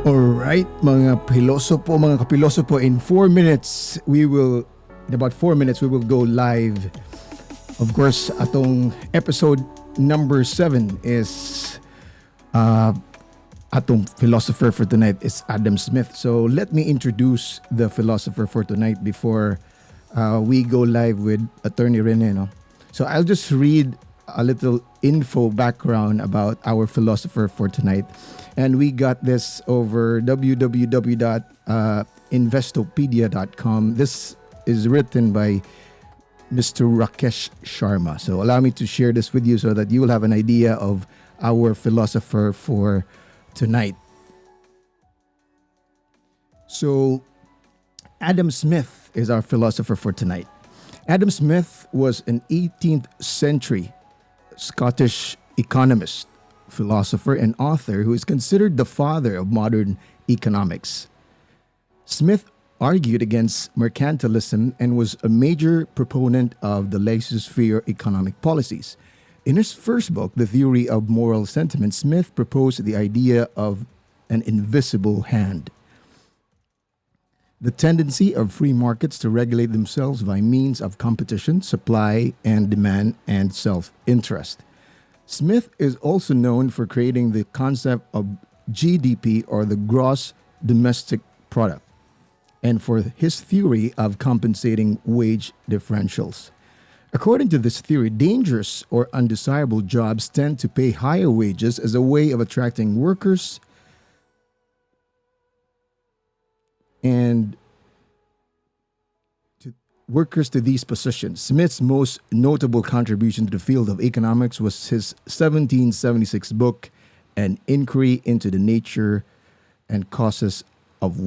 Alright, mga kapilosopo, in 4 minutes, in about 4 minutes, we will go live. Of course, atong episode number 7 is, atong philosopher for tonight is Adam Smith. So let me introduce the philosopher for tonight before we go live with Attorney Rene. No? So I'll just read a little info background about our philosopher for tonight. And we got this over www.investopedia.com. This is written by Mr. Rakesh Sharma. So allow me to share this with you so that you will have an idea of our philosopher for tonight. So Adam Smith is our philosopher for tonight. Adam Smith was an 18th century Scottish economist, philosopher, and author who is considered the father of modern economics. Smith argued against mercantilism and was a major proponent of the laissez-faire economic policies. In his first book, The Theory of Moral Sentiment, Smith proposed the idea of an invisible hand, the tendency of free markets to regulate themselves by means of competition, supply and demand, and self-interest. Smith is also known for creating the concept of GDP, or the gross domestic product, and for his theory of compensating wage differentials. According to this theory, dangerous or undesirable jobs tend to pay higher wages as a way of attracting workers to these positions. Smith's most notable contribution to the field of economics was his 1776 book, An Inquiry into the Nature and Causes of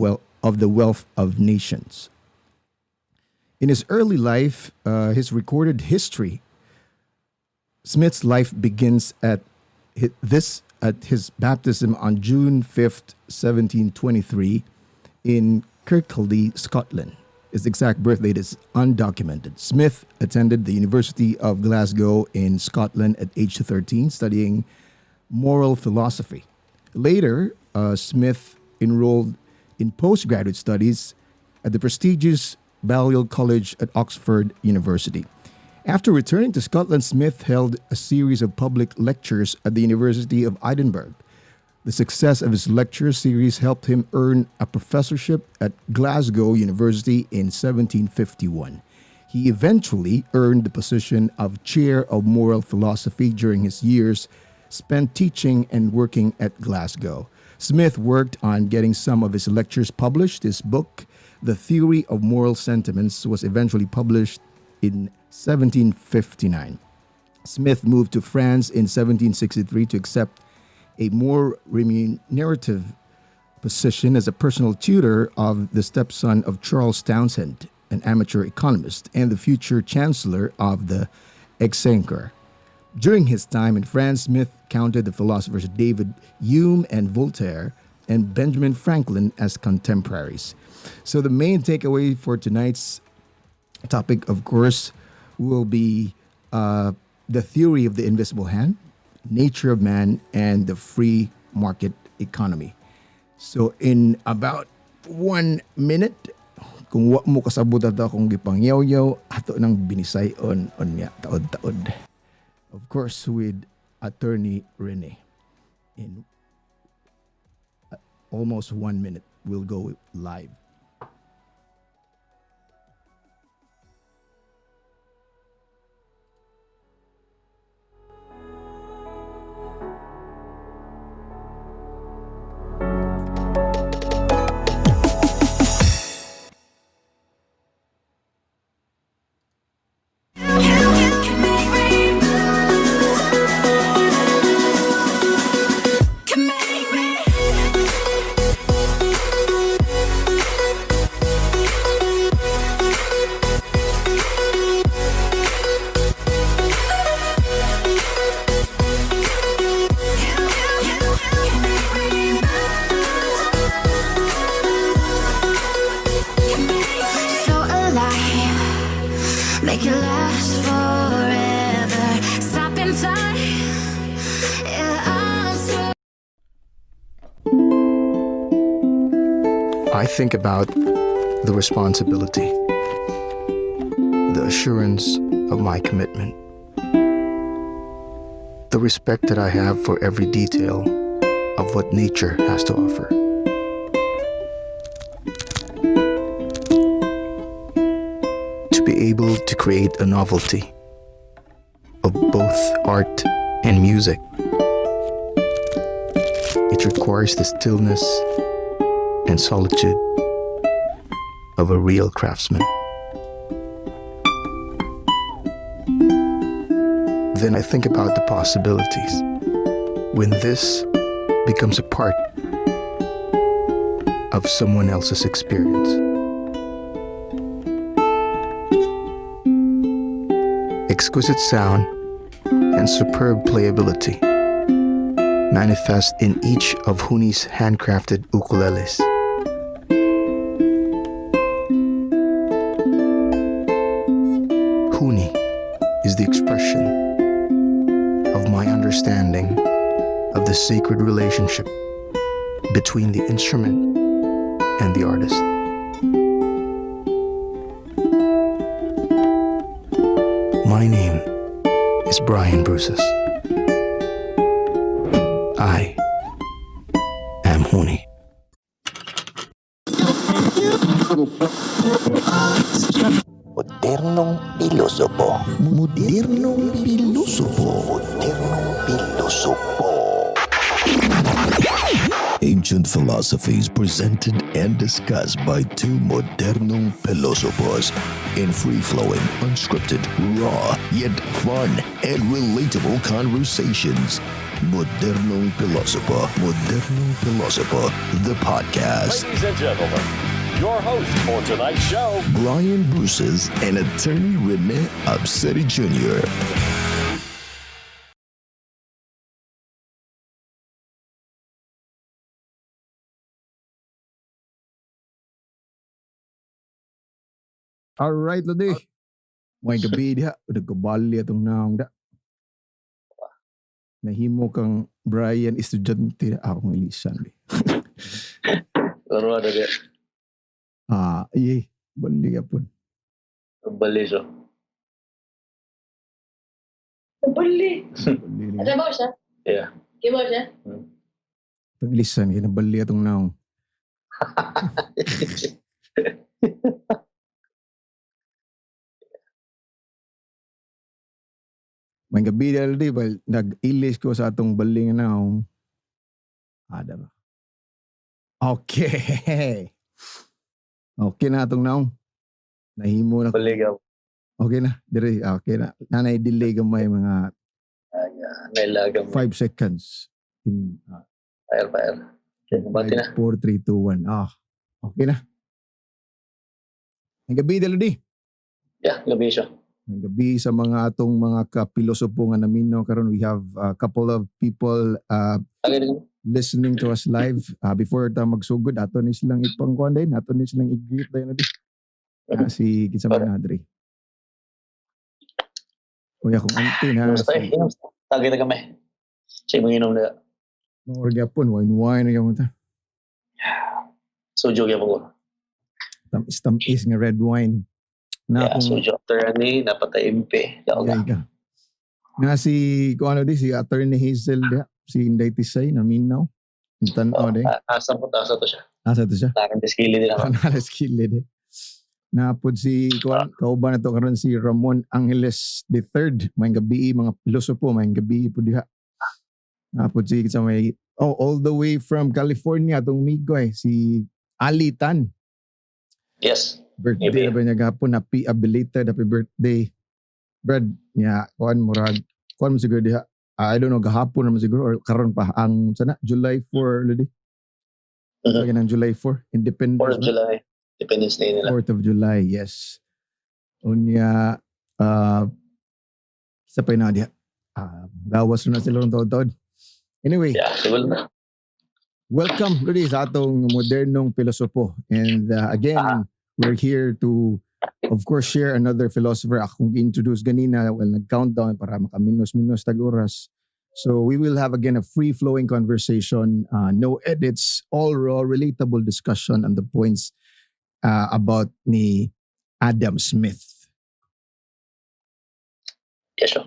the Wealth of Nations. In his early life, his recorded history, Smith's life begins at his baptism on June 5th, 1723, in Kirkcaldy, Scotland. His exact birth date is undocumented. Smith attended the University of Glasgow in Scotland at age 13, studying moral philosophy. Later, Smith enrolled in postgraduate studies at the prestigious Balliol College at Oxford University. After returning to Scotland, Smith held a series of public lectures at the University of Edinburgh. The success of his lecture series helped him earn a professorship at Glasgow University in 1751. He eventually earned the position of Chair of Moral Philosophy during his years spent teaching and working at Glasgow. Smith worked on getting some of his lectures published. His book, The Theory of Moral Sentiments, was eventually published in 1759. Smith moved to France in 1763 to accept a more remunerative position as a personal tutor of the stepson of Charles Townshend, an amateur economist, and the future chancellor of the Exchequer. During his time in France, Smith counted the philosophers David Hume and Voltaire and Benjamin Franklin as contemporaries. So the main takeaway for tonight's topic, of course, will be the theory of the invisible hand, nature of man, and the free market economy. So in about 1 minute, kung wa mo kasabot ato akong gipangyaw-yaw, ato nang binisayon on niya taod-taod. Of course, with Attorney Rene. In almost 1 minute, we'll go live. Make it last forever. Stop in time. Yeah, I think about the responsibility, the assurance of my commitment, the respect that I have for every detail of what nature has to offer. To be able to create a novelty of both art and music, it requires the stillness and solitude of a real craftsman. Then I think about the possibilities when this becomes a part of someone else's experience. Exquisite sound and superb playability manifest in each of Huni's handcrafted ukuleles. sacred relationship between the instrument and the artist. My name is Brian Bruces. I am horny. Modernong Pilosopo. Modernong Pilosopo. Modernong Pilosopo. Ancient philosophies presented and discussed by two Modernong Pilosopos in free-flowing, unscripted, raw, yet fun and relatable conversations. Modernong Pilosopo. Modernong Pilosopo, the podcast. Ladies and gentlemen, your host for tonight's show, Brian Bruces and attorney Rene Abseri Jr. Alright, Lodi. May gabi diha. Nagkabali atong naong da. Nahimo kang Brian, estudyante na akong ilisan. Laro ada dia. Iya. Bali ka po. Balik so. Beli. Bali Ada bawa siya? Ya. Gimana siya? Itong ilisan, kinabali atong naong. May gabi dahil di ba, nag-ilis ko sa atong baling na akong ada ba? Okay. Okay na atong naong. Nahimo na. Balik ka. Okay na. Dire, okay na. Nanay delay gamay mga Nailagam. 5 seconds. In, Pair. Bati na. 4, 3, 2, 1. Okay na. May gabi dahil di. Ya, gabi siya. May gabi sa mga atong mga kapilosopo nga naminaw karon. We have a couple of people listening to us live. Before ta magsugod, ato ni silang ipangkuan din. Ato ni silang i-greet din na di. Si Kinsaman Nadri. Uy, akong auntie na. Tagay na kami. Siya manginom na. Mga orgyapon, wine na yung ta. Sujo kaya po. Tamis nga red wine. Na Ya, sujo. After ani, napatay MP. Yay ka. Nga si, kung ano di, si Attorney Hazel di, si Inday Tisay, naminaw. Yung tanaw di. Asa to siya. Asa to siya? Narang diskili din ako. Kanalas kilid eh. Napod si, kauban na to karon si Ramon Angeles III. May gabi, mga pilosopo, may gabi po diha. Napod si, sa may, all the way from California, itong migo eh, si Ali Tan. Yes. Birthday na ba niya gapon, happy belated, happy birthday. Brad, niya, kuhan mo siguro diha. I don't know, gahapon naman siguro, or karon pa, ang sana, July 4, Lodi. Lagi ng July 4, Independence. 4th of July. Independence Day nila. 4th of July, yes. Unya, isa pa na diha. Gawas na sila ng taod-taod. Anyway. Yeah, siguro na. Welcome, Lodi, sa atong Modernong Pilosopo. And again, we're here to, of course, share another philosopher. Akong introduce ganina, nag-countdown para makaminos-minos tag-oras. So we will have again a free-flowing conversation, no edits, all raw, relatable discussion on the points about ni Adam Smith. Yes, sure.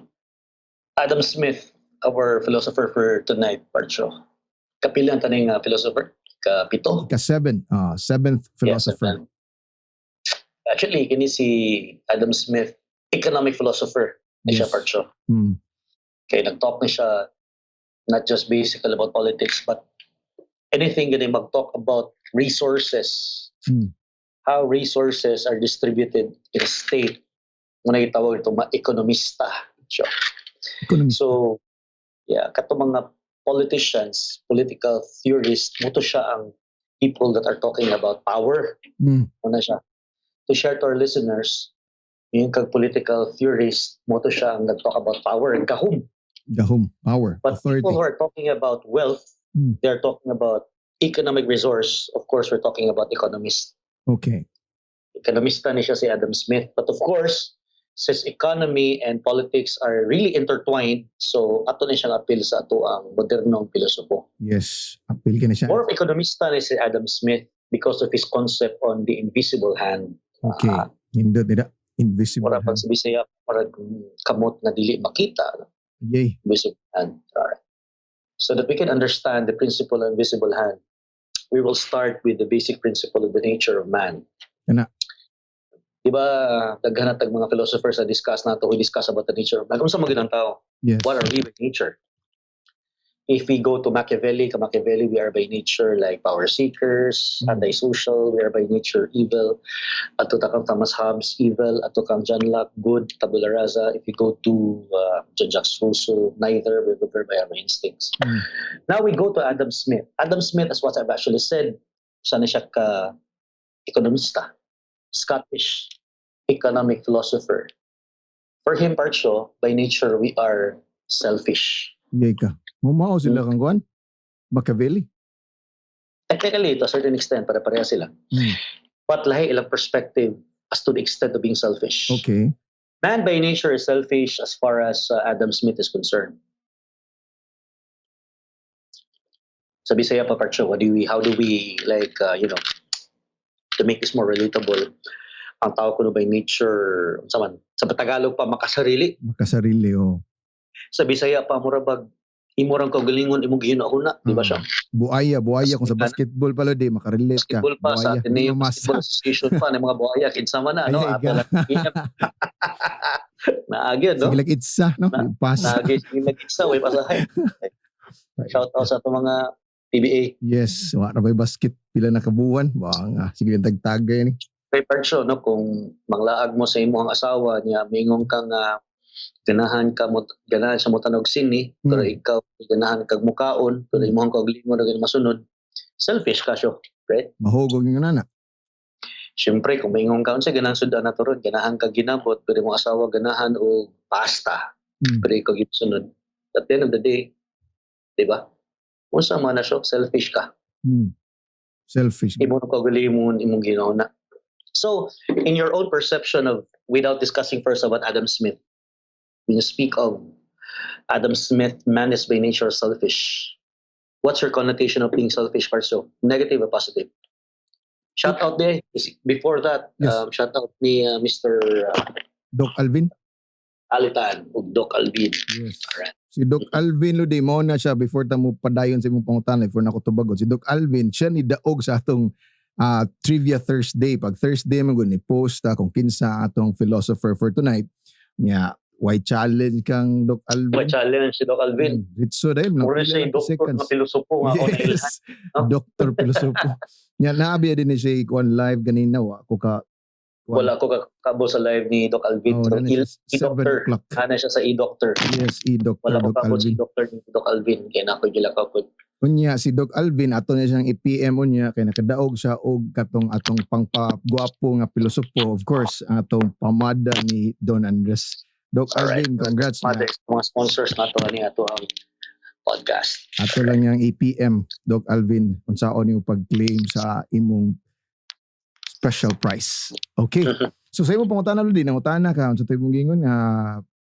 Adam Smith, our philosopher for tonight, part show. Kapilang taning philosopher? Kapito? Ka-7, seventh philosopher. Yes, actually, kini si Adam Smith, economic philosopher, siya part show. Kaya nag-talk na siya, not just basically about politics, but anything gani mag-talk about resources. How resources are distributed in a state. Muna itawag ito, ekonomista. Siya. So, yeah, kato mga politicians, political theorists, muto siya ang people that are talking about power. Muna siya. To share to our listeners, yung kag political theorists, muto siya ang nag-talk about power and kahum. Power, but authority. People who are talking about wealth, they're talking about economic resource. Of course, we're talking about economists. Okay. Ekonomista ni siya si Adam Smith. But of course, since economy and politics are really intertwined, so ato na siyang appeal sa ato ang modernong pilosopo. Yes, appeal ka na siya. More of ekonomista ni si Adam Smith because of his concept on the invisible hand. Okay, hindot nila. Invisible Mura pag hand. sa Bisaya, parang kamot na dili makita. Yay. Invisible hand. Alright. So that we can understand the principle of invisible hand, we will start with the basic principle of the nature of man. Kana. Diba, daghan na tag mga philosophers na discuss nato, we discuss about the nature of man. Kung sa mga tao, Yes. what are we by nature? If we go to Machiavelli, we are by nature like power seekers, antisocial, we are by nature evil. Ato kang Thomas Hobbes, evil. Ato kang John Locke, good. Tabula rasa. If we go to Jean-Jacques Rousseau, neither. We're governed by our instincts. Now we go to Adam Smith. Adam Smith, as what I've actually said, siya na siya ka ekonomista, Scottish economic philosopher. For him, Parcho, by nature, we are selfish. Yay ka. Mumao sila kang kuan? Machiavelli. Technically, to a certain extent, pare-pareha sila. But lahi ilang perspective as to the extent of being selfish. Okay. Man by nature is selfish as far as Adam Smith is concerned. Sa Bisaya pa, Parcho, how do we to make this more relatable? Ang tao ko by nature, sa Tagalog pa, makasarili. Makasarili, oh. Sa Bisaya pa, murabag, imurang kaugalingon, imong gihuna-una, di ba siya? Buaya kung sa basketball pala di makarelate ka. Basketball pa, sa Ateneo Masa. Basketball Association pa, ng mga buaya, kinsama na, no? Naagyan, no? Sige lang itsa, no? Pasa. Sige lang itsa, way pasahay. Shout out sa itong mga PBA. Yes, wala ba basket pila nakabuwan? Bang, sige lang tagtagay ni. Kay Parcho, no, kung manglaag mo sa imong asawa niya, mingong kang ganahan sa mutanog sini, pero ikaw ganahan kag mukaon, pero imong kaugalingon na masunod, selfish ka siya, right? Mahugog yung nana. Siyempre, kung maingong kaon sa ganang sudan na turon, ganahan kag ginabot, pero imong asawa ganahan o pasta, pero ikaw gisunod. At the end of the day, di ba? Kung sa man na siya, selfish ka. Selfish. Imong kaugalingon, imong ginauna. So, in your own perception of, without discussing first about Adam Smith, when you speak of Adam Smith, man is by nature selfish. What's your connotation of being selfish, Parso? Negative or positive? Shout out there. Before that, Yes. Shout out ni Mr. Doc Alvin? Alitan o Doc Alvin. Yes. Alright. Si Doc Alvin lo di mo na siya before tamo padayon sa imong pangutan before nako tubagon. Si Doc Alvin siya ni daog sa atong Trivia Thursday. Pag Thursday man ni post kung kinsa atong philosopher for tonight. Nya why challenge kang Doc Alvin? May challenge si Doc Alvin. It's so dahil lang. Mura siya yung doktor na pilosopo nga. Yes. Dr. Pilosopo. Nya naabi din siya ikuan live ganina wa ko ka wala ko kabo sa live ni Doc Alvin. Oh, So, e-doctor. Ana siya sa e-doctor. Yes, e-doctor Wala ko Doc kabo si Alvin. Dr. ni Doc Alvin. Kaya na ako gila kapot. Unya si Doc Alvin ato niya siyang i-PM unya kay nakadaog siya og katong atong pangpagwapo nga pilosopo, of course atong pamada ni Don Andres. Doc Alvin, congrats na. Mga sponsors nato ni ato ang podcast. Ato lang yang i-PM Doc Alvin unsaon yung pag-claim sa imong special prize. Okay. So sa imong pangutana din, nangutana ka unsa tay mong gingon nga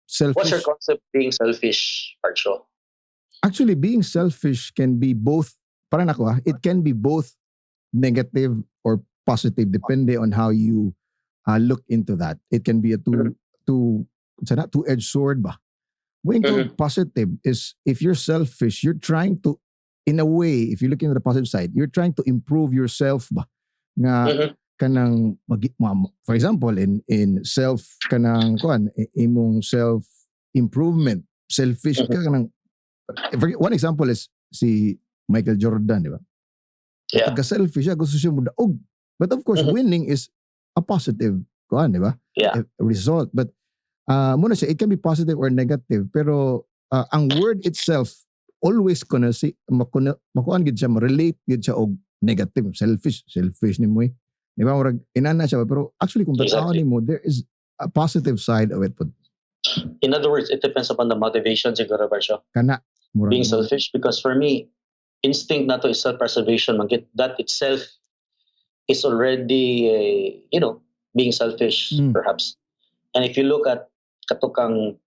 selfish. What's your concept of being selfish, Parcho? Actually, being selfish can be both, parang ako it can be both negative or positive depende on how you look into that. It can be a two-edged sword ba? When positive is if you're selfish, you're trying to, in a way, if you look into the positive side, you're trying to improve yourself ba? Nga kanang, for example, in self, kanang, imong self-improvement, selfish ka kanang, one example is si Michael Jordan, di ba? Yeah. Pagka-selfish siya, gusto siya mudaog. But of course, winning is a positive, di ba? Yeah. A result. But muna siya, it can be positive or negative. Pero ang word itself, always makuan gid siya, relate gid siya og negative. Selfish ni mo eh. Di ba? Inana siya. Pero actually, kung tatao ni mo, there is a positive side of it. In other words, it depends upon the motivation siguro, Parcho. Kana. Being selfish, because for me, instinct na to is self-preservation. That itself is already, being selfish, perhaps. And if you look at kato kang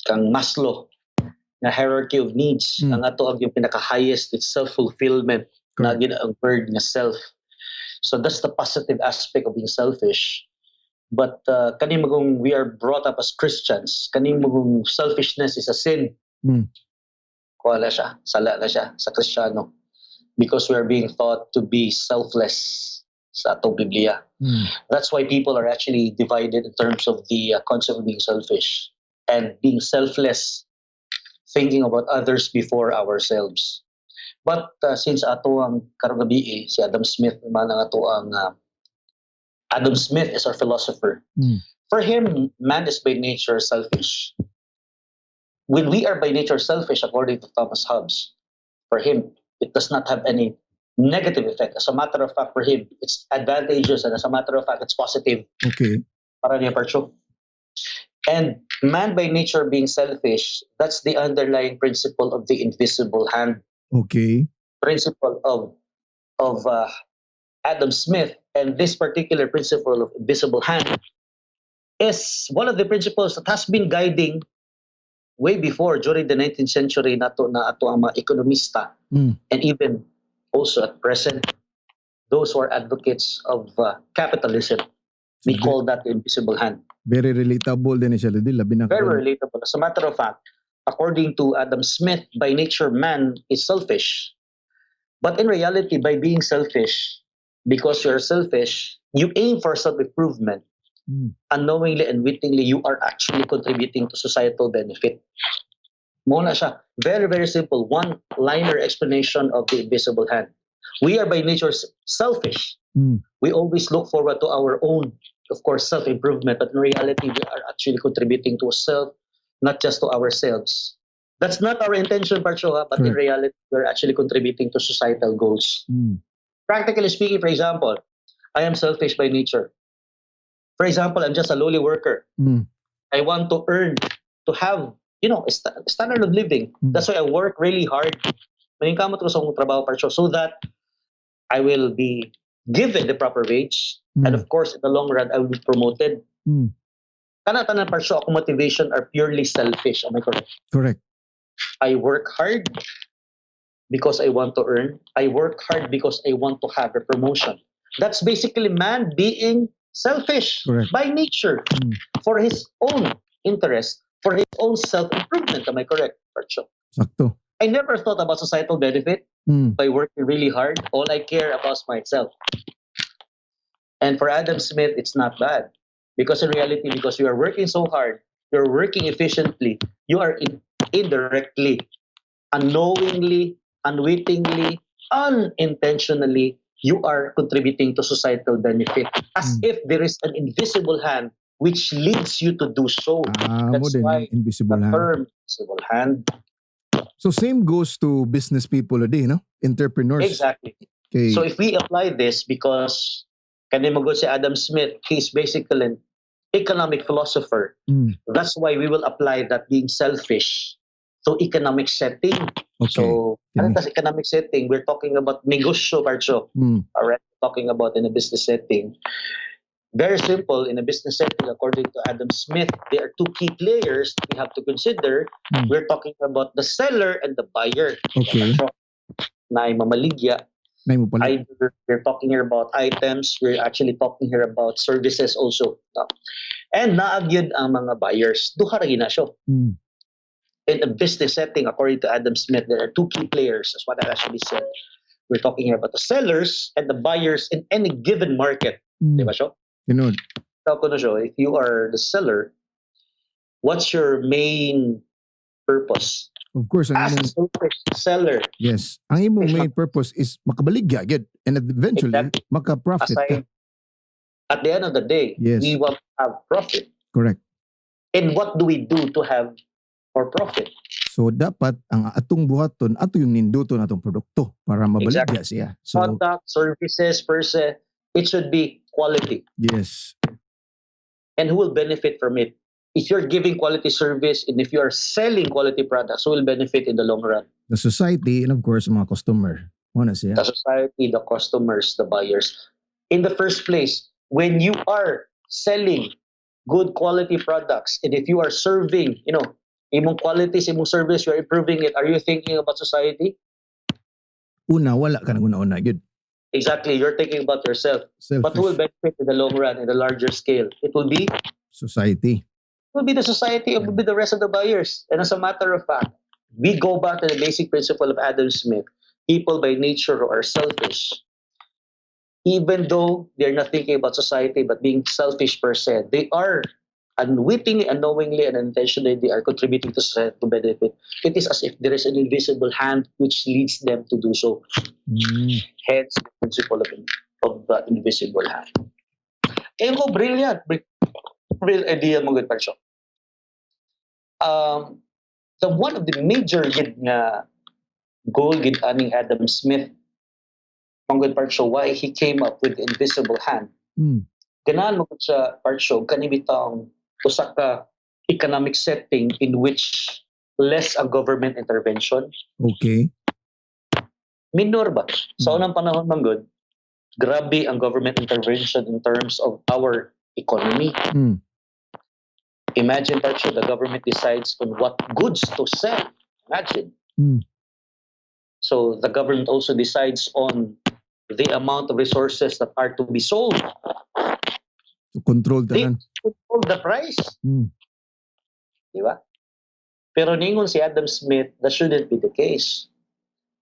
Maslow na hierarchy of needs, ang ato ang yung pinaka-highest is self-fulfillment na ang word na self. So that's the positive aspect of being selfish. But kaning magong we are brought up as Christians, kaning magong selfishness is a sin. Kuwala siya, sala na siya sa Kristiyano. Because we are being taught to be selfless sa atong Biblia. That's why people are actually divided in terms of the concept of being selfish and being selfless, thinking about others before ourselves. But since ato ang karong gabi si Adam Smith, man ang ato ang Adam Smith is our philosopher. For him, man is by nature selfish. When we are by nature selfish, according to Thomas Hobbes, for him, it does not have any negative effect. As a matter of fact, for him, it's advantageous, and as a matter of fact, it's positive. Okay. Para niya parcho. And man by nature being selfish, that's the underlying principle of the invisible hand. Okay. Principle of Adam Smith, and this particular principle of invisible hand is one of the principles that has been guiding way before, during the 19th century, na ato ang mga ekonomista, and even also at present, those who are advocates of capitalism. We call that the invisible hand. Very relatable din siya. Very relatable. As a matter of fact, according to Adam Smith, by nature, man is selfish. But in reality, by being selfish, because you're selfish, you aim for self-improvement. Unknowingly and wittingly, you are actually contributing to societal benefit. Muna siya. Very, very simple. One-liner explanation of the invisible hand. We are by nature selfish. We always look forward to our own, of course, self-improvement. But in reality, we are actually contributing to self, not just to ourselves. That's not our intention, Parcho, but in reality, we're actually contributing to societal goals. Practically speaking, for example, I am selfish by nature. For example, I'm just a lowly worker. I want to earn, to have, a standard of living. That's why I work really hard. Maningkamot ko sa akong trabaho, Parcho, so that I will be given the proper wage. And of course, in the long run, I will be promoted. Tanan Parcho, ako motivation are purely selfish. Am I correct? Correct. I work hard because I want to earn. I work hard because I want to have a promotion. That's basically man being selfish by nature for his own interest, for his own self-improvement. Am I correct, Parcho? Sakto. I never thought about societal benefit by working really hard. All I care about is myself. And for Adam Smith, it's not bad. Because in reality, because you are working so hard, you're working efficiently, you are indirectly, unknowingly, unwittingly, unintentionally, you are contributing to societal benefit. As if there is an invisible hand which leads you to do so. That's why invisible the hand. term invisible hand. So same goes to business people today, no? Entrepreneurs. Exactly. Okay. So if we apply this, because kanimo go si Adam Smith, he's basically an economic philosopher. That's why we will apply that being selfish to economic setting. Okay. So, sa economic setting, we're talking about negosyo, Parcho. Alright, talking about in a business setting. Very simple, in a business setting, according to Adam Smith, there are two key players we have to consider. We're talking about the seller and the buyer. Okay. Na mamaligya. Either we're talking here about items, we're actually talking here about services also. And naagyod ang mga buyers. Duha ra gina siya. In a business setting, according to Adam Smith, there are two key players. That's what I actually said. We're talking here about the sellers and the buyers in any given market. Di ba siya? If you are the seller, what's your main purpose? Of course, as a seller. Yes. Ang imong main purpose is makabaligya agad and eventually maka-profit ka. At the end of the day, we want to have profit. Correct. And what do we do to have more profit? So dapat ang atong buhaton ato yung ninduton atong produkto para mabaligya siya. So product, services, per se, it should be quality. Yes. And who will benefit from it? If you're giving quality service and if you are selling quality products, who will benefit in the long run? The society and of course mga customer. The society, the customers, the buyers. In the first place, when you are selling good quality products. And if you are serving, imong qualities, imong service, you are improving it. Are you thinking about society? Una, wala ka nang una-una. Good. Exactly. You're thinking about yourself. But who will Selfish. benefit in the long run, in the larger scale? It will be Society. the society, it will be the rest of the buyers. And as a matter of fact, we go back to the basic principle of Adam Smith. People by nature are selfish. Even though they're not thinking about society but being selfish per se, they are unwittingly, unknowingly, and unintentionally, they are contributing to society to benefit. It is as if there is an invisible hand which leads them to do so. Hence the principle of the invisible hand. Eh, brilliant. Real idea mo good person. The one of the major gid nga goal gid aning Adam Smith ang good part show why he came up with the invisible hand. Ganahan mo gud sa part show kani bitang usa ka economic setting in which less ang government intervention. Okay. Minor ba? Sa unang panahon man good, grabe ang government intervention in terms of our economy. Imagine that the government decides on what goods to sell. Imagine. So the government also decides on the amount of resources that are to be sold. To control They tanan. control the price. Di ba? Pero ningon si Adam Smith, that shouldn't be the case.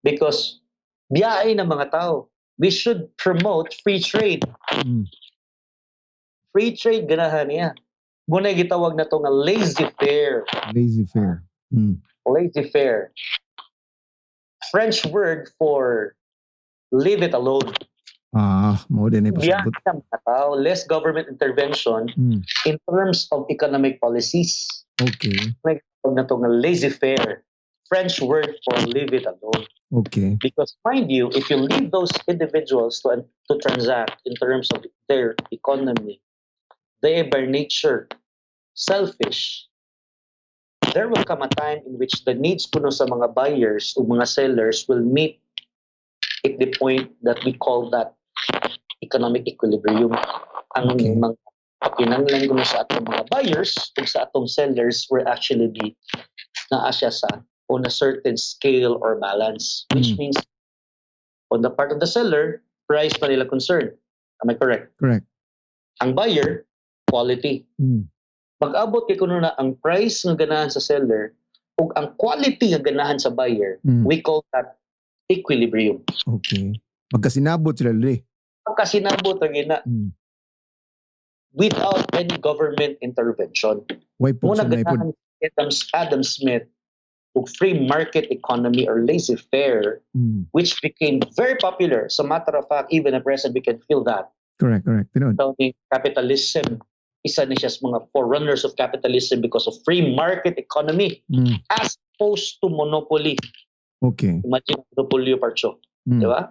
Because biyay ng mga tao. We should promote free trade. Free trade, ganahan niya. Muna gitawag na to nga laissez-faire. Laissez-faire. Laissez-faire. French word for leave it alone. Mo din Biyaan ipasabot. ng mga tao, less government intervention in terms of economic policies. Okay. May gitawag na to nga laissez-faire. French word for leave it alone. Okay. Because mind you, if you leave those individuals to transact in terms of their economy, they by nature selfish. There will come a time in which the needs kuno sa mga buyers o mga sellers will meet at the point that we call that economic equilibrium. Ang mga kinanglan kuno sa atong mga buyers ug sa atong sellers will actually be naa siya sa on a certain scale or balance, which means on the part of the seller, price pa nila concerned. Am I correct? Correct. Ang buyer, quality. Pag-abot kay kuno na ang price nga ganahan sa seller ug ang quality nga ganahan sa buyer, we call that equilibrium. Okay. Magkasinabot sila li. Pagkasinabot ang gina without any government intervention. Why po Muna siya naipod? ganahan Adam Smith ug free market economy or laissez-faire, which became very popular. So matter of fact, even at present, we can feel that. Correct. Tinod. Capitalism, isa na siya sa mga forerunners of capitalism because of free market economy as opposed to monopoly. Okay. Imagine monopoly parcho. Di ba?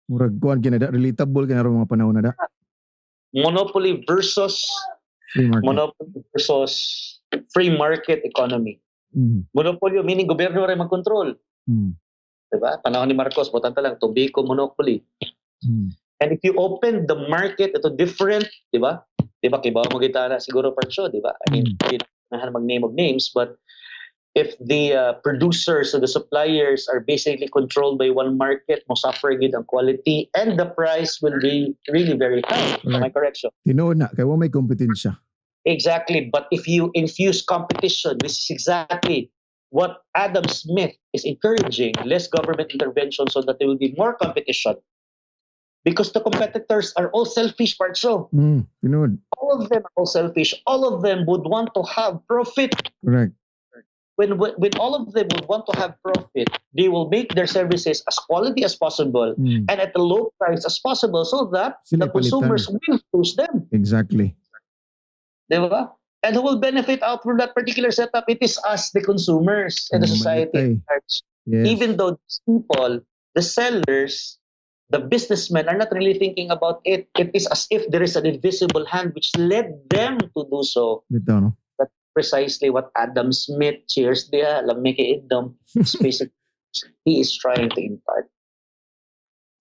Murag kuan kinada relatable kinaro mga panahon na da. Monopoly versus free market economy. Monopoly meaning gobyerno rin mag-control. Diba? Panahon ni Marcos, botanta lang, tobacco monopoly. And if you open the market, ito different, diba? Diba, kibaw mo gitara siguro parcho, diba? I mean, hindi na mag-name of names, but if the producers or the suppliers are basically controlled by one market, mo suffer gid ang quality and the price will be really very high. Am I correct? Tinuod na, kaya may kompetensya. Exactly. But if you infuse competition, which is exactly what Adam Smith is encouraging, less government intervention so that there will be more competition. Because the competitors are all selfish parts. So, all of them are all selfish. All of them would want to have profit. Correct. When all of them would want to have profit, they will make their services as quality as possible and at a low price as possible so that the consumers will choose them. Exactly. Diba? And who will benefit out from that particular setup? It is us, the consumers and the society. Yes. Even though these people, the sellers, the businessmen are not really thinking about it. It is as if there is an invisible hand which led them to do so. Bitaw, no? That's precisely what Adam Smith, cheers dia, lamig kay idom, basically he is trying to impart.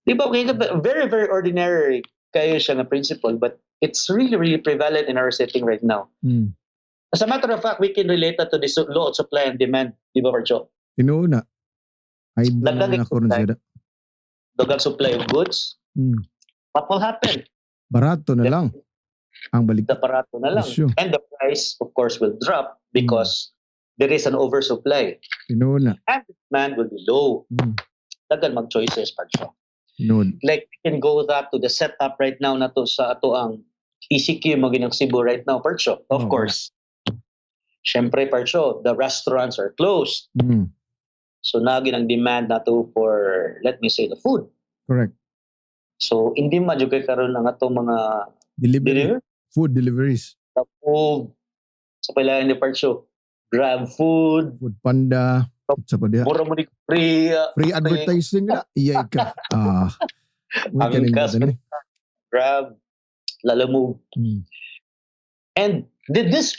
Diba? Okay, very, very ordinary kayo siya na principle, but it's really, really prevalent in our setting right now. As a matter of fact, we can relate that to the law of supply and demand, di ba, Parcho? Tinuod na. Idol na Dagdag ako rin sila. Dagdag supply of goods. What will happen? Barato na lang. Ang balik. The parato na lang. Presyo. And the price, of course, will drop because there is an oversupply. Tinuod na. And the demand will be low. Dagan mag-choices, Parcho. Tinuod. Like, we can go back to the setup right now na to sa ato ang ECQ maginang Cebu right now, Parcho. Of course. Syempre, Parcho, the restaurants are closed. So, naging ang demand na to for, let me say, the food. Correct. So, hindi man yung karon ng ato mga Delivery. Food deliveries. The food. Sa pailayan ni Parcho. Grab food. Food Panda. Sa pa diha. Mura mo ni free. Free advertising na. Iyay ka. Angkas. Grab. Lalamove. And did this,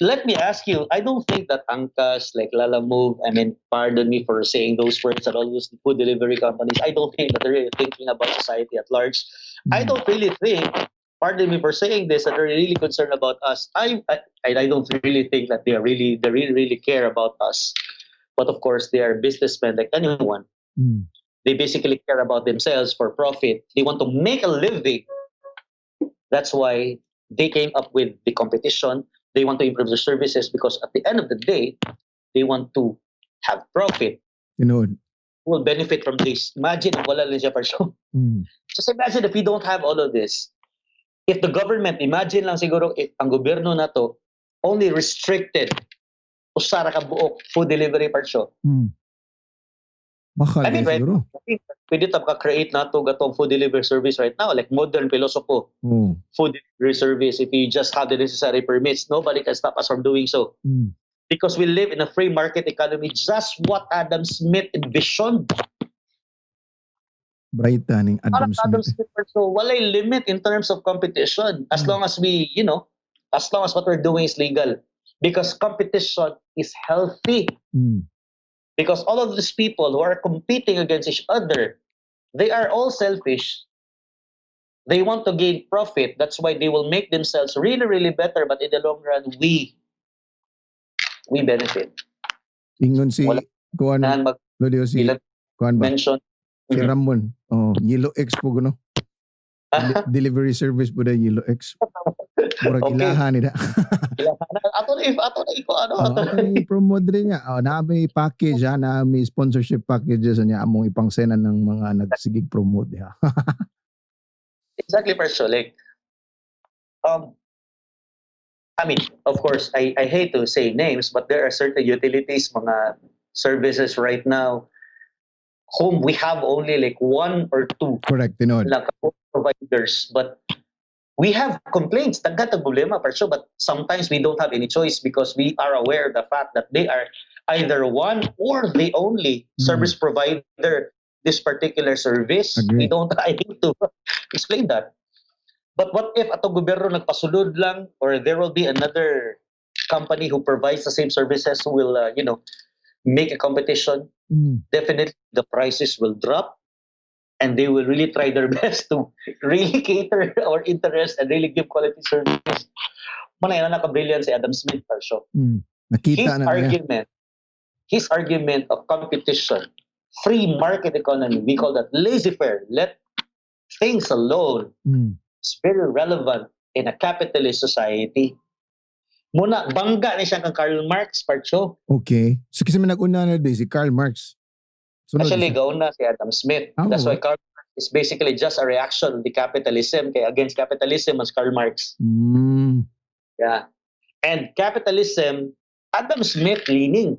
let me ask you, I don't think that Angkas, like Lalamove, I mean, pardon me for saying those words at all those food delivery companies, I don't think that they're really thinking about society at large. I don't really think, pardon me for saying this, that they're really concerned about us. I don't really think that they really care about us. But of course, they are businessmen like anyone. They basically care about themselves for profit. They want to make a living. That's why they came up with the competition. They want to improve their services because at the end of the day, they want to have profit. You know, who will benefit from this? Imagine if wala lang siya pa show. Just imagine if we don't have all of this. If the government, imagine lang siguro if ang gobyerno na to only restricted usara ka buok food delivery part show. Mahal I mean, right, siguro. pwede tab ka-create na to gatong food delivery service right now, like Modernong Pilosopo. Food delivery service, if you just have the necessary permits, nobody can stop us from doing so. Because we live in a free market economy, just what Adam Smith envisioned. Bright ning Adam Smith. So walay limit in terms of competition as long as we, as long as what we're doing is legal. Because competition is healthy. Because all of these people who are competing against each other, they are all selfish. They want to gain profit. That's why they will make themselves really, really better. But in the long run, we benefit. Ingon si Kuan Lodio si Kuan ba? Mention. Si Ramon. Yellow X po no. Delivery service po da Yellow X. Murag ilahan nila. Ato ni promote rin niya. Na may package na may sponsorship packages niya among ipangsenan ng mga nagsigig promote ha. Exactly, Perso. Like, I mean, of course, I hate to say names, but there are certain utilities, mga services right now, whom we have only like one or two. Correct, Providers, but we have complaints. Nagkatag problema, Perso, but sometimes we don't have any choice because we are aware of the fact that they are either one or the only service provider this particular service. Agree. I need to explain that. But what if ato gobyerno nagpasulod lang, or there will be another company who provides the same services who will, make a competition? Definitely the prices will drop and they will really try their best to really cater our interest and really give quality service. Manay na naka-brilliant si Adam Smith per show. Nakita His argument of competition, free market economy, we call that laissez-faire, let things alone. It's very relevant in a capitalist society. Muna, bangga na siya kang Karl Marx, Parcho. Okay. So kasi may nag-una na si Karl Marx. Actually, gauna si Adam Smith. That's why Karl Marx is basically just a reaction of the capitalism. Kaya against capitalism was Karl Marx. Yeah. And capitalism, Adam Smith leaning.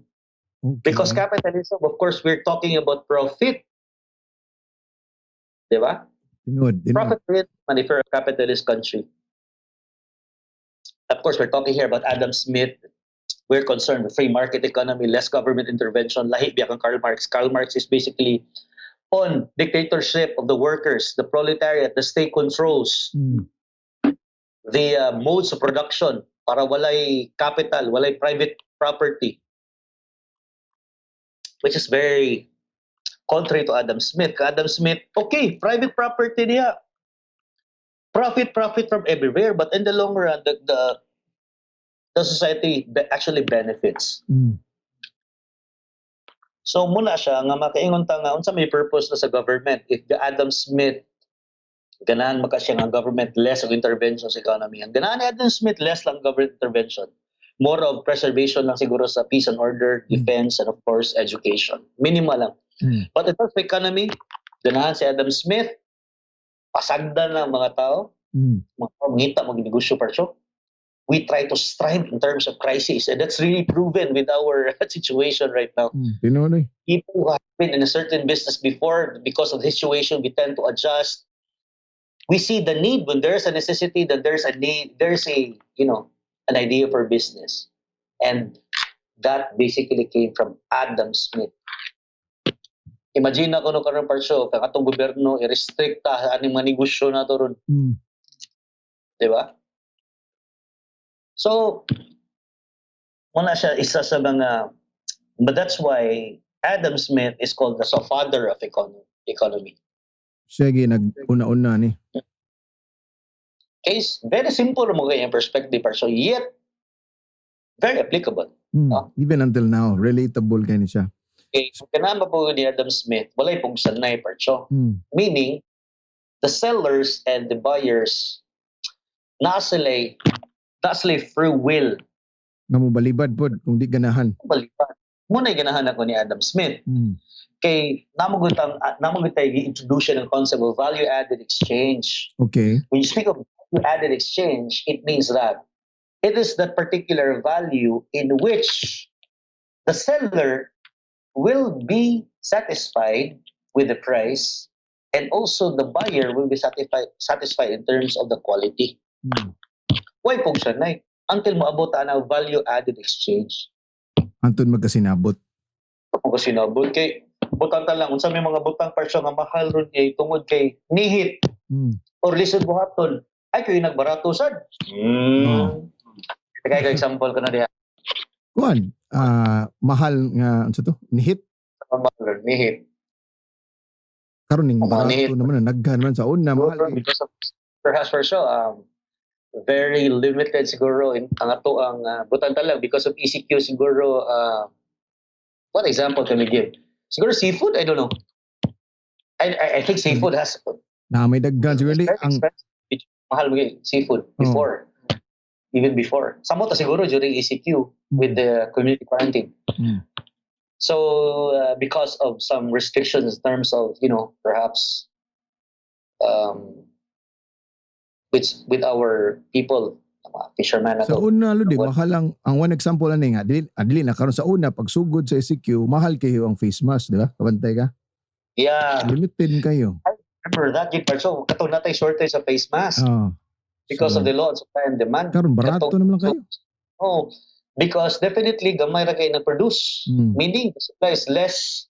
Okay. Because capitalism, of course, we're talking about profit. Diba? Profit money for a capitalist country. Of course, we're talking here about Adam Smith. We're concerned with free market economy, less government intervention. Lahi biya kang Karl Marx. Karl Marx is basically on dictatorship of the workers, the proletariat, the state controls the modes of production para walay capital, walay private property, which is very contrary to Adam Smith. Adam Smith, okay, private property niya. profit from everywhere, but in the long run, the society actually benefits. So muna siya nga makaingon ta nga unsa may purpose na sa government if the Adam Smith ganahan maka siya nga government less of intervention sa economy. Ang ganahan ni Adam Smith less lang government intervention. More of preservation lang siguro sa peace and order, defense, and of course education. Minimal lang. But in terms of economy, ganahan si Adam Smith pasagdan ng mga tao, mga tao ngita magnegosyo parsyo. We try to strive in terms of crisis, and that's really proven with our situation right now. People who have been in a certain business before, because of the situation, we tend to adjust. We see the need when there's a necessity, that there's a need, there's a an idea for business, and that basically came from Adam Smith. Imagine ako no karon parsyo, kung atong gobyerno i-restrict ta aning mga negosyo nato ron. Di ba? So, muna siya isa sa mga, but that's why Adam Smith is called the father of economy. Sige, nag-una-una ni. Case, very simple mo kayong perspective, so yet, very applicable. Even until now, relatable kayo siya. Okay, so kanama po ni Adam Smith, walay pong sanay, so. Meaning, the sellers and the buyers, nasalay free will. Namubalibad po kung di ganahan. Balibad. Muna ganahan ako ni Adam Smith. Kay namugot tayo i-introduce ng concept of value-added exchange. Okay. When you speak of value-added exchange, it means that it is that particular value in which the seller will be satisfied with the price, and also the buyer will be satisfied in terms of the quality. Why po siya na until maabot na value-added exchange. Antun magkasinabot. Magkasinabot kay butang ta lang unsa may mga butang parsyo nga mahal ron kay tungod kay nihit or lisod buhaton ay kay nagbarato sad. Kaya ka example ko na diha. Kuan, mahal nga unsa to? Nihit. Nihit. Karon ning barato naman naghan man sa una mahal. Because of perhaps for sure very limited siguro ang ato ang butang ta lang because of ECQ siguro what example can we give? Siguro seafood, I don't know. I think seafood has na may daghan siguro ang mahal mga seafood before. Even before. Samo ta siguro during ECQ with the community quarantine. So because of some restrictions in terms of, perhaps with our people, fishermen. Sa una ludi, mahal ang one example ani nga dili na karon sa una pagsugod sa ECQ, mahal kayo ang face mask, di ba? Kabantay ka? Yeah. Limited kayo. I remember that gid so katong natay shortage sa face mask. Because of the law of supply and demand. Karon barato naman lang kayo. Because definitely gamay ra kay nag-produce. Meaning the supply is less.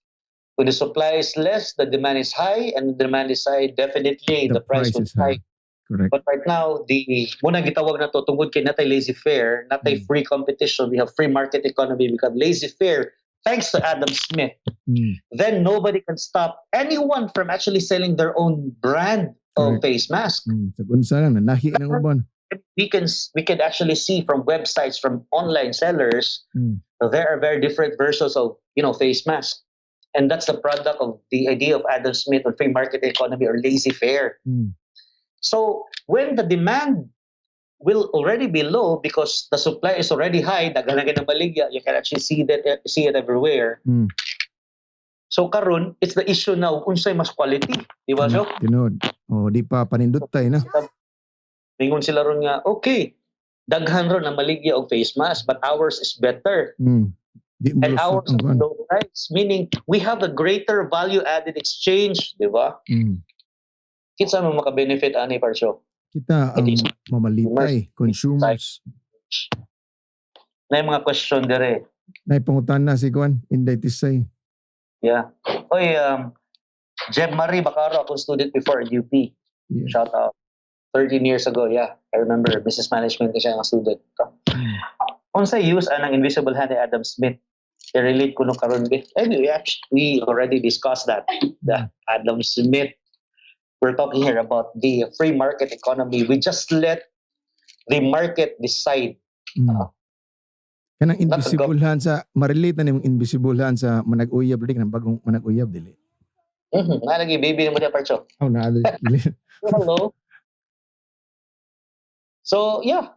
When the supply is less, the demand is high, and the demand is high, definitely the price will be high. Correct. But right now, muna gitawag na to tungod kay natay laissez-faire, natay free competition, we have free market economy, we have laissez-faire, thanks to Adam Smith. Then nobody can stop anyone from actually selling their own brand of face mask. Unsa na nahi nang uban. We can actually see from websites, from online sellers, there are very different versions of face mask. And that's the product of the idea of Adam Smith or free market economy or laissez-faire. So when the demand will already be low because the supply is already high, daghan ng baligya, you can actually see it everywhere. So karon, it's the issue now unsay mas quality, di ba so? Tinod. Di pa panindot tay na. Mingon sila ron nga, okay, daghan ron ang baligya og face mask, but ours is better. And ours is low price, meaning we have a greater value-added exchange, di ba? Kinsa mo maka-benefit ani parsyo? Kita ang mamalipay, consumers. Na mga question dire. Na pangutan na si Kuan, Inday Tisay. Yeah. Oy, Jeb Marie Bacaro, akong student before at UP. Yeah. Shout out. 13 years ago, yeah. I remember business management kasi ang student ko. Unsay use anang invisible hand ni Adam Smith? I-relate ko no karon bit. Anyway, we already discussed that. The Adam Smith we're talking here about the free market economy. We just let the market decide. Kanang invisiblehan sa ma-relate na nimong invisiblehan sa manag-uyab dik nang bagong manag-uyab dili. Nga lagi baby mo na parcho. Oh, na Hello. So yeah,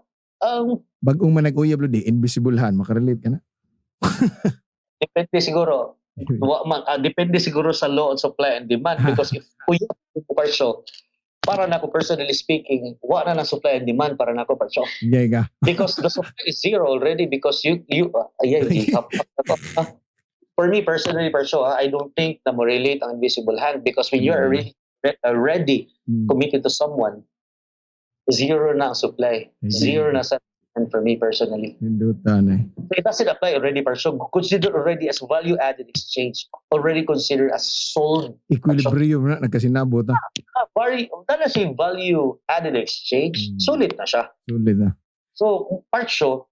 bagong manag-uyab di invisiblehan makarelate ka na. depende siguro. Depende siguro sa law and supply and demand because if uyab parcho, para na ako personally speaking, wala na supply and demand para na ako parcho. Gay ka. Because the supply is zero already because for me personally parcho, I don't think na mo relate ang invisible hand because when you are already committed to someone, zero na ang supply, zero na sa and for me personally. So it doesn't apply already parcho. Consider already as value added exchange, already considered as sold. Equilibrium na nagkasinabot na. Value added exchange, sulit na siya. Sulit na. So, parcho,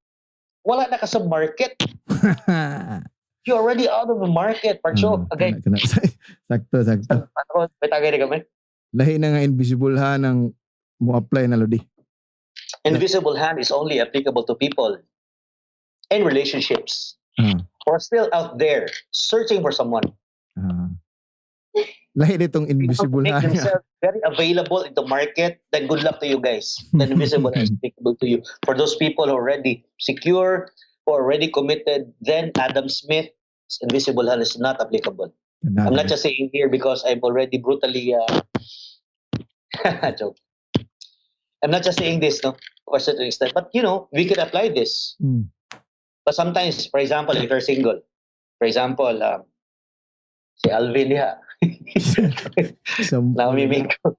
wala na ka sa market. You're already out of the market, parcho. Again. Sakto. May tagay na kami. Lahi na nga invisible ha ng mo apply na lodi. Invisible hand is only applicable to people in relationships who are still out there searching for someone. Lahi nitong invisible make hand. themselves very available in the market, then good luck to you guys. The invisible hand is applicable to you. For those people who are already secure, who are already committed, then Adam Smith's invisible hand is not applicable. I'm not just saying here because I'm already brutally joke. I'm not just saying this, no, to a certain extent, but we could apply this. But sometimes, for example, if you're single, for example, si Alvin niya, namimig ko,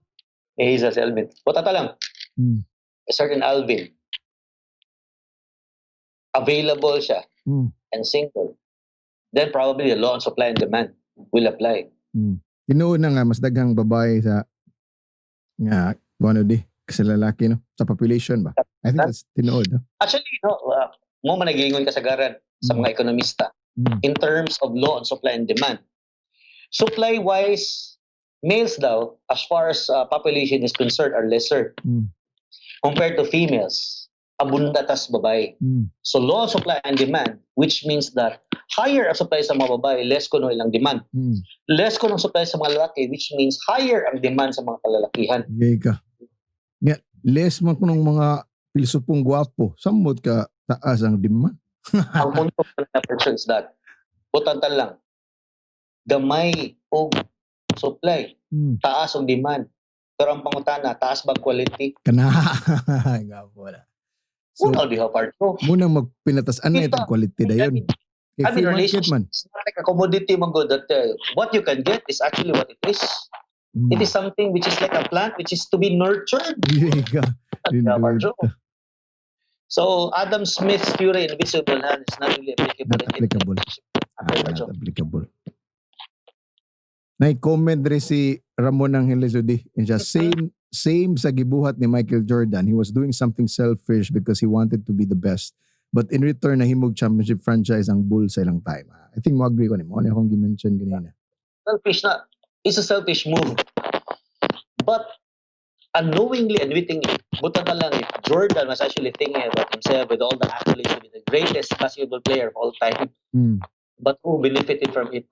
he's a Alvin. Butata lang, a certain Alvin, available siya and single, then probably the law of supply and demand will apply. Tinuod na nga, mas daghang babae sa nga, ano di, kasi lalaki, no? Sa population ba? I think that's tinuod, no? Actually, mo managingon kasagaran sa mga ekonomista in terms of law and supply and demand. Supply-wise, males daw, as far as population is concerned, are lesser compared to females. Abunda tas babae. So law of supply and demand, which means that higher ang supply sa mga babae, less ko no ilang demand. Less ko ng supply sa mga lalaki, which means higher ang demand sa mga kalalakihan. Yay ka. Yeah, less man ko ng mga pilosopong gwapo. Samot ka taas ang demand. Ang punto na person is that, butantan lang, gamay o supply, taas ang demand. Pero ang pangutana, taas ba quality? Kana. Gapo na. So, di part ko. Muna magpinatasan na itong quality na yun. I mean, relationship is not like a commodity man go that what you can get is actually what it is. It is something which is like a plant which is to be nurtured. So Adam Smith's theory invisible hand is not really applicable. Not applicable. Nai-comment rin si Ramon Angeles Udi. Same sa gibuhat ni Michael Jordan. He was doing something selfish because he wanted to be the best. But in return, nahimog championship franchise ang Bulls sa ilang time. I think mo agree ko ni mo. Ano akong gimension ganina. Selfish na. It's a selfish move. But unknowingly admitting it, buta na lang if Jordan was actually thinking about himself with all the accolades to be the greatest basketball player of all time. But who benefited from it?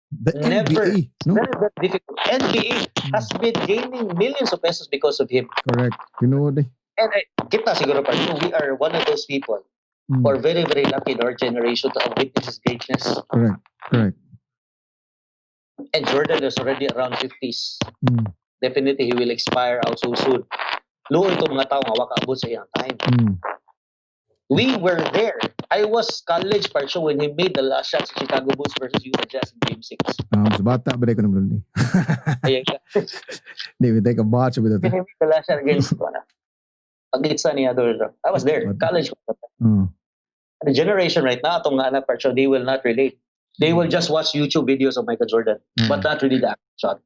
The Never. NBA, no? Very, very difficult. NBA has been gaining millions of pesos because of him. Correct. Tinood eh. And kita siguro pa, we are one of those people who are very, very lucky in our generation to have witnessed his greatness. Correct. And Jordan is already around 50s. Definitely, he will expire out so soon. Luo itong mga tao nga wakaabot sa iyang time. We were there. I was college part show when he made the last shot sa Chicago Bulls versus Utah Jazz in Game 6. Mas bata ba ko naman ni? Ayan ka. Hindi, we take a batch with it. When he made the last shot against Pag-itsa niya doon. I was there. College. The generation right now, itong mga anak part show, they will not relate. They will just watch YouTube videos of Michael Jordan, but not really the actual shot.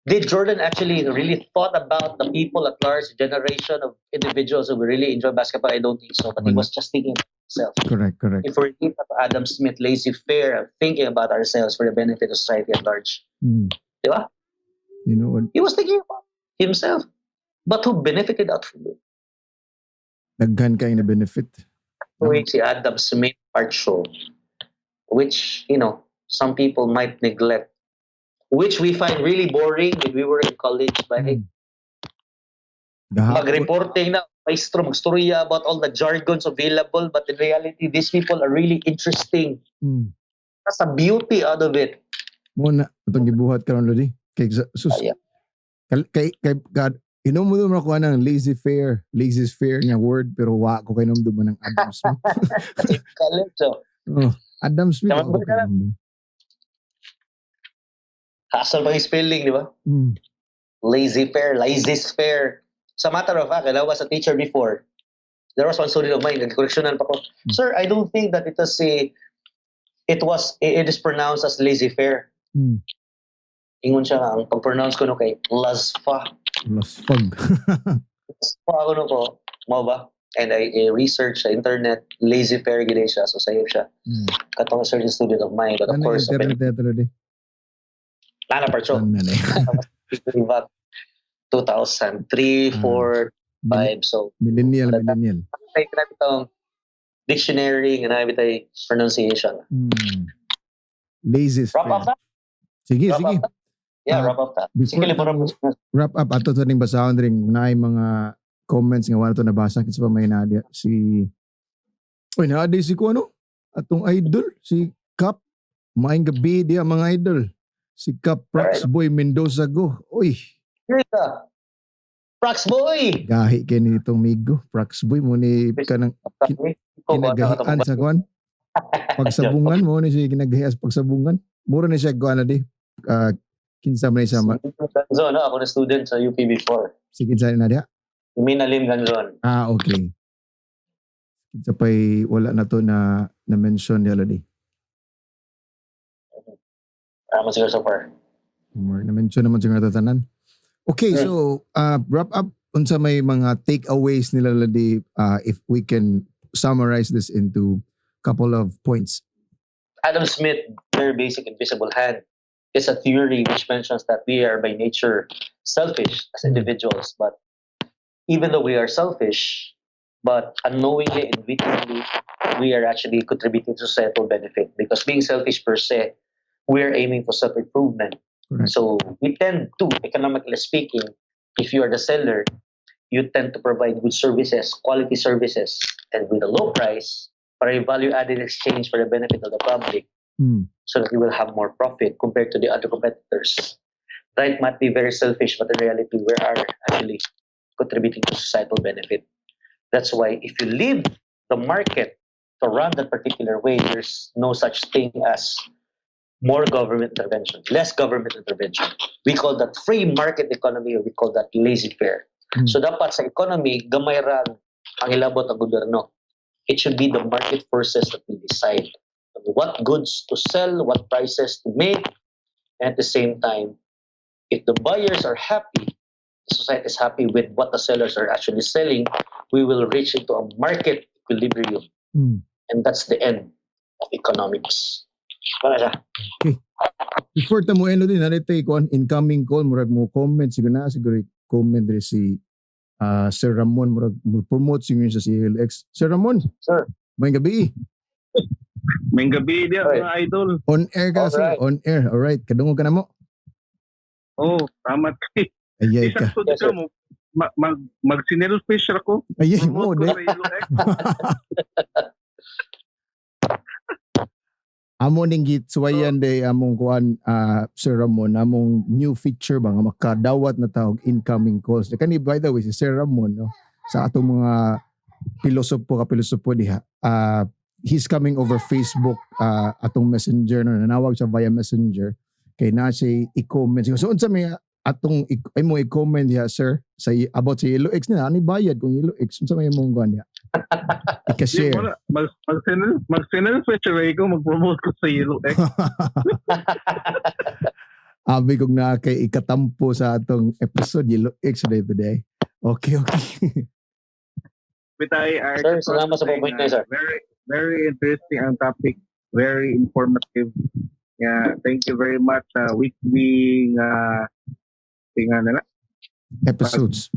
Did Jordan actually really thought about the people at large, generation of individuals who really enjoy basketball? I don't think so, but he was just thinking about himself. Correct. If we're thinking about Adam Smith, laissez-faire, thinking about ourselves for the benefit of society at large. Di ba? You know, He was thinking about himself. But who benefited out from it? daghan kay na benefit. Which si Adam Smith art show, which, some people might neglect, which we find really boring when we were in college. By Gahapon. mag-reporting na, maestro, magstorya about all the jargons available, but in reality, these people are really interesting. That's the beauty out of it. Muna, itong gibuhat karon lodi. Kay inom mo naman ako ng laissez-faire nga word, pero wa ko kay nomdo mo ng Adam Smith. Kasi college, Adam Smith Tama ako ba kay nomdo. hassle pa yung spelling, di ba? Laissez-faire. As a matter of fact, I was a teacher before. There was one student of mine, nag-correctionan pa ko. Sir, I don't think that it is pronounced as laissez-faire. Ingon siya, ang pag-pronounce ko no kay Lasfa. Lasfag. Lasfa ako no ko, mo ba? And I researched sa internet, laissez-faire gila siya, so sayo siya. Katong a certain student of mine, but of Ano course, internet teatro di? Lana Parcho. Ano na Back 2003, 4, 5, so millennial. tayo namin itong dictionary, nga namin tayo pronunciation. Laissez-faire. Wrap up that? Sige. Wrap up that? Yeah, wrap up that. Sige, Wrap up ato to ning basahon ring naay mga comments nga wala to nabasa kinsa pa may nadia si naadi si ko ano atong idol si Cap maayong gabi dia mga idol si Cap Prax Boy Mendoza go oy Prax Boy gahi kay nitong migo Prax Boy mo ni kanang kinagahian sa kwan pagsabungan mo ni siya kinagahian sa pagsabungan mura ni siya kuan na di kinsa man sa Ganzon, ako na student sa UP before. Si kinsa na diha? Minalim Ganzon. Okay. Kinsa pa'y wala na to na mention niya lodi. Siguro so far. Na mention naman siguro to tanan. Okay, so wrap up unsa may mga takeaways nila lodi if we can summarize this into couple of points. Adam Smith, very basic invisible hand. It's a theory which mentions that we are by nature selfish as individuals, but even though we are selfish, but unknowingly and wittingly, we are actually contributing to societal benefit because being selfish per se, we are aiming for self-improvement. Correct. So we tend to, economically speaking, if you are the seller, you tend to provide good services, quality services, and with a low price for a value-added exchange for the benefit of the public. So that you will have more profit compared to the other competitors. That might be very selfish, but in reality, we are actually contributing to societal benefit. That's why if you leave the market to run that particular way, there's no such thing as more government intervention, less government intervention. We call that free market economy, or we call that laissez-faire. So dapat sa economy, gamay ra ang ilabot ng gobyerno. It should be the market forces that will decide what goods to sell, what prices to make, and at the same time, if the buyers are happy, the society is happy with what the sellers are actually selling, we will reach into a market equilibrium. And that's the end of economics. Para siya. Okay. Before tamo eno din narito ikuan incoming call murag mo comment siguro comment diri si Sir Ramon murag mo promote siguro sa CLX. Sir Ramon. Sir. May gabi. May gabi dia mga idol. On air ka sir, on air. All right, kadungog ka na mo. Oh, tamat. Ayay ka. Isa ka mo mag-sinel fish ako. Ayay mo de. Amo ning gitsuwayan de among kuan Sir Ramon among new feature ba nga makadawat na tawag incoming calls. Kani by the way si Sir Ramon no sa atong mga pilosopo diha. He's coming over Facebook atong messenger no nanawag siya via messenger kay na siya i-comment so unsa may atong ay mo i-comment diha sir sa about sa Yellow X na ani bayad kung Yellow X unsa may mong kuan diha i-share mag-channel feature ko mag-promote ko sa Yellow X. Abi kog na kay ikatampo sa atong episode Yellow X today. Okay. Bitay Sir, salamat sa pagpunta sir. Very interesting ang topic, very informative. Yeah, thank you very much. Weekly Tingnan nila. episodes.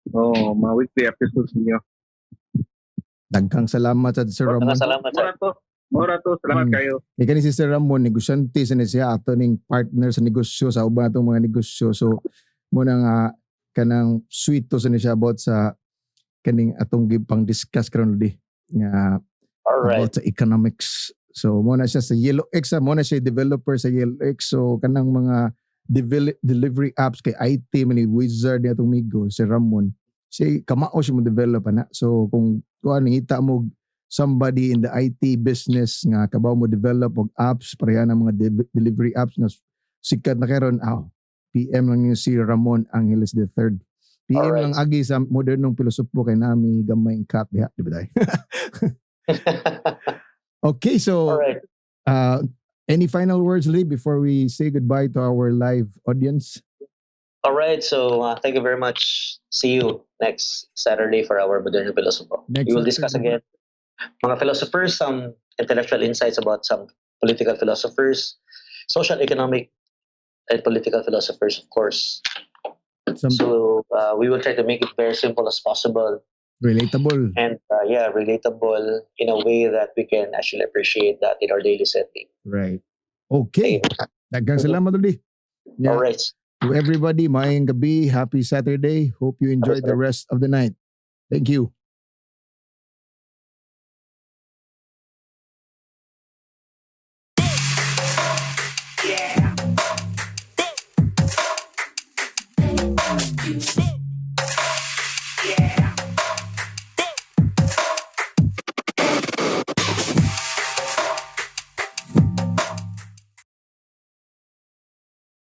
Mga weekly episodes niyo. Daghang salamat sa Sir Ramon. Salamat sa Mora to, salamat kayo. Ika ni si Sir Ramon, negosyante sa siya, ato ning partner sa negosyo, sa uban natong mga negosyo. So, muna nga, kanang sweet to sa siya about sa kaning atong pang discuss karon di nga about sa economics. So, muna siya sa Yellow X, muna siya developer sa Yellow X. So, kanang mga delivery apps kay IT, mani wizard niya itong migo, si Ramon. Siya, kamao siya mo develop na. So, kung nangita mo somebody in the IT business nga kabaw mo develop og apps pareha ng mga delivery apps na sikat na karon PM lang yung si Ramon Angeles III. PM lang agi sa Modernong Pilosopo kay nami gamay ang cut diha, di ba day? Okay, so any final words, Lee, before we say goodbye to our live audience? All right, so thank you very much. See you next Saturday for our Modernong Pilosopo. We will discuss again mga philosophers, some intellectual insights about some political philosophers, social, economic, and political philosophers, of course. So we will try to make it very simple as possible. Relatable. And relatable in a way that we can actually appreciate that in our daily setting. Right. Okay. Daghang salamat ulit. All right. To everybody, maayong gabi, happy Saturday. Hope you enjoy the rest of the night. Thank you. Yeah.